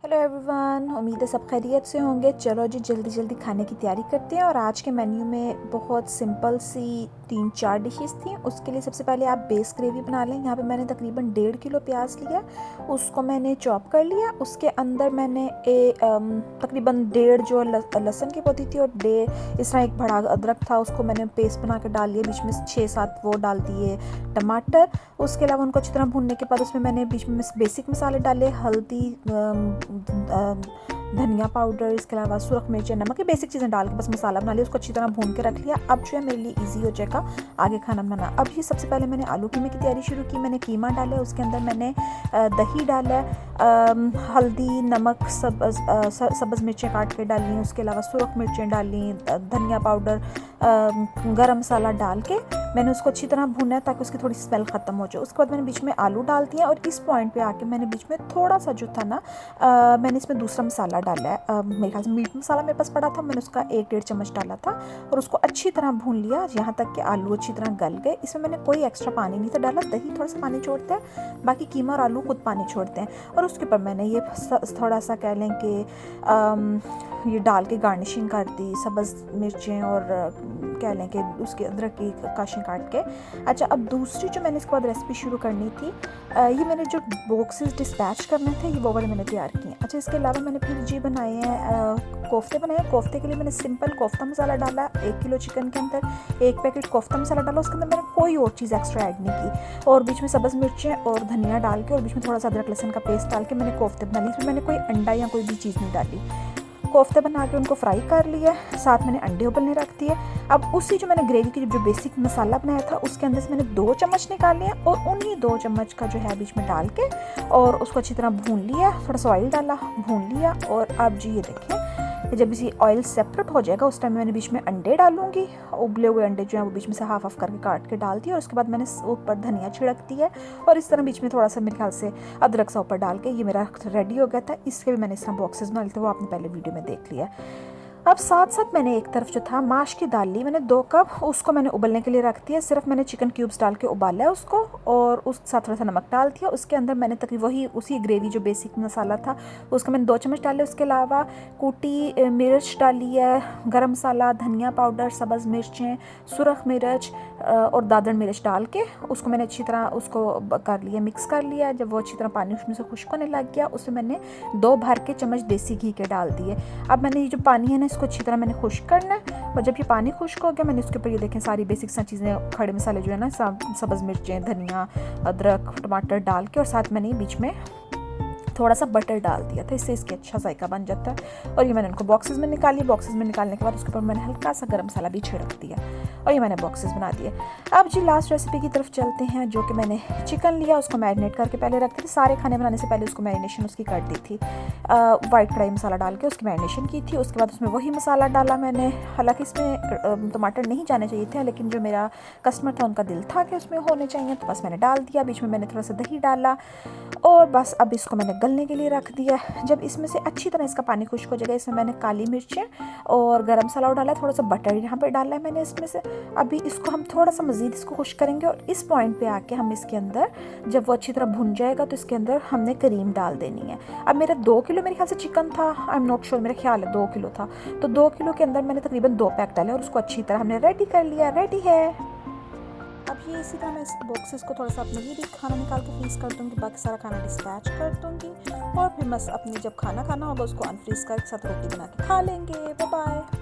Hello everyone, उम्मीद है सब खैरियत से होंगे। चलो जी जल्दी जल्दी खाने की तैयारी करते हैं। और आज के मेन्यू में बहुत सिंपल सी 3-4 डिशेस थी। उसके लिए सबसे पहले आप बेस ग्रेवी बना लें। यहाँ पे मैंने तकरीबन 1.5 किलो प्याज लिया, उसको मैंने चॉप कर लिया। उसके अंदर मैंने तकरीबन 1.5 जो लहसुन की पोती थी और 1.5 इस तरह एक बड़ा अदरक था, उसको मैंने पेस्ट बना के डाल लिया। बीच में 6-7 वो डाल दिए टमाटर। उसके अलावा उनको अच्छी तरह भूनने के बाद उसमें मैंने बीच में बेसिक मसाले डाले, हल्दी, धनिया पाउडर, इसके अलावा सुरख मिर्च, नमक, ये बेसिक चीज़ें डाल के बस मसाला बना लिया। उसको अच्छी तरह भून के रख लिया। अब जो है मेरे लिए इजी हो जाएगा आगे खाना बनाना। अब ये सबसे पहले मैंने आलू कीमे की तैयारी शुरू की। मैंने कीमा डाला, उसके अंदर मैंने दही डाला, हल्दी, नमक, सब्ज़ मिर्चें काट के डाली, उसके अलावा सुरख मिर्चें डाली, धनिया पाउडर, गरम मसाला डाल के मैंने उसको अच्छी तरह भूना है ताकि उसकी थोड़ी स्मेल ख़त्म हो जाए। उसके बाद मैंने बीच में आलू डाल दिया और इस पॉइंट पे आके मैंने बीच में थोड़ा सा जो था ना मैंने इसमें दूसरा मसाला डाला है। मेरे ख्याल से मीट मसाला मेरे पास पड़ा था, मैंने उसका 1-1.5 चम्मच डाला था और उसको अच्छी तरह भून लिया यहाँ तक कि आलू अच्छी तरह गल गए। इसमें मैंने कोई एक्स्ट्रा पानी नहीं था डाला। दही थोड़ा सा पानी छोड़ता है, बाकी कीमा और आलू खुद पानी छोड़ते हैं। और उसके ऊपर मैंने ये थोड़ा सा कह लें कि ये डाल के गार्निशिंग कर दी, सब्ज़ मिर्चें और कह लें कि उसके अदरक की काशें काट के। अच्छा, अब दूसरी जो मैंने इसके बाद रेसिपी शुरू करनी थी, ये मैंने जो बॉक्सेस डिस्पैच करने थे ये वो वाले मैंने तैयार किए। अच्छा, इसके अलावा मैंने फिर जी बनाए हैं, कोफ्ते बनाए। कोफ्ते के लिए मैंने सिंपल कोफ्ता मसाला डाला। 1 किलो चिकन के अंदर 1 पैकेट कोफ्ता मसाला डाला। उसके अंदर मैंने कोई और चीज़ एक्स्ट्रा ऐड नहीं की। और बीच में सब्ज़ मिर्चें और धनिया डाल के और बीच में थोड़ा सा अदरक लहसुन का पेस्ट डाल के मैंने कोफ्ते बना लिए। इसमें मैंने कोई अंडा या कोई भी चीज़ नहीं डाली। कोफ्ते बना के उनको फ्राई कर लिया, साथ मैंने अंडे उबलने रख दिए। अब उसी जो मैंने ग्रेवी की जो बेसिक मसाला बनाया था उसके अंदर से मैंने 2 चम्मच निकाल लिया और उन्हीं 2 चम्मच का जो है बीच में डाल के और उसको अच्छी तरह भून लिया। थोड़ा सा ऑयल डाला, भून लिया। और अब जी ये देखें, जब इसी ऑयल सेपरेट हो जाएगा उस टाइम मैंने बीच में अंडे डालूंगी। उबले हुए अंडे जो है वो बीच में से हाफ करके काट के डाल दिए और उसके बाद मैंने ऊपर धनिया छिड़क दी है और इस तरह बीच में थोड़ा सा मेरे ख्याल से अदरक सा ऊपर डाल के ये मेरा रेडी हो गया था। इसके भी मैंने इस तरह बॉक्सेस बना लिए थे, वो आपने पहले वीडियो में देख लिया। अब साथ साथ मैंने एक तरफ जो था माश की दाल ली, मैंने 2 कप, उसको मैंने उबलने के लिए रख दिया। सिर्फ मैंने चिकन क्यूब्स डाल के उबाला है उसको और उस साथ थोड़ा सा नमक डाल दिया। उसके अंदर मैंने तकरीबन वही उसी ग्रेवी जो बेसिक मसाला था उसका मैंने 2 चम्मच डाले। उसके अलावा कूटी मिर्च डाली है, गरम मसाला, धनिया पाउडर, सब्ज़ मिर्चें, सुरख मिर्च और दादड़ मिर्च डाल के उसको मैंने अच्छी तरह उसको कर लिया, मिक्स कर लिया। जब वो अच्छी तरह पानी उसमें से खुश्क होने लग गया उसमें मैंने 2 भर के चम्मच देसी घी के डाल दिए। अब मैंने ये जो पानी है ना इसको अच्छी तरह मैंने खुश्क करना है और जब ये पानी खुश्क हो गया मैंने उसके ऊपर ये देखें सारी बेसिक सा चीज़ें, खड़े मसाले जो है ना, सब्ज़ मिर्चें, धनिया, अदरक, टमाटर डाल के और साथ मैंने बीच में थोड़ा सा बटर डाल दिया था, इससे इसके अच्छा जायका बन जाता है। और ये मैंने उनको बॉक्सेस में निकाली। बॉक्सेस में निकालने के बाद उसके ऊपर मैंने हल्का सा गरम मसाला भी छिड़क दिया और ये मैंने बॉक्सेस बना दिए। अब जी लास्ट रेसिपी की तरफ चलते हैं, जो कि मैंने चिकन लिया, उसको मैरिनेट करके पहले रखते थे। सारे खाने बनाने से पहले उसको मैरिनेशन उसकी कर दी थी। वाइट कढ़ाई मसाला डाल के उसकी मैरिनेशन की थी। उसके बाद उसमें वही मसाला डाला मैंने। हालांकि इसमें टमाटर नहीं जाने चाहिए थे, लेकिन जो मेरा कस्टमर था उनका दिल था कि उसमें होने चाहिए, तो बस मैंने डाल दिया। बीच में मैंने थोड़ा सा दही डाला और बस अब इसको मैंने गलने के लिए रख दिया। जब इसमें से अच्छी तरह इसका पानी खुश्क हो जाएगा इसमें मैंने काली मिर्चें और गरम मसाला डाला, थोड़ा सा बटर यहाँ पे डाला है मैंने इसमें से। अभी इसको हम थोड़ा सा मज़ीद इसको खुश्क करेंगे और इस पॉइंट पे आके हम इसके अंदर जब वो अच्छी तरह भुन जाएगा तो इसके अंदर हमने क्रीम डाल देनी है। अब मेरा 2 किलो मेरे ख्याल से चिकन था, आई एम नॉट श्योर, मेरा ख्याल है 2 किलो था, तो 2 किलो के अंदर मैंने तकरीबन 2 पैक डाले और उसको अच्छी तरह हमने रेडी कर लिया। रेडी है। अब ये इसी तरह मैं इस बॉक्सेस को थोड़ा सा अपने लिए भी खाना निकाल के फ्रीज़ कर दूँगी, बाकी सारा खाना डिस्पैच कर दूँगी और फिर बस अपने जब खाना खाना होगा उसको अनफ्रीज़ करके साथ रोटी बना के खा लेंगे। Bye bye.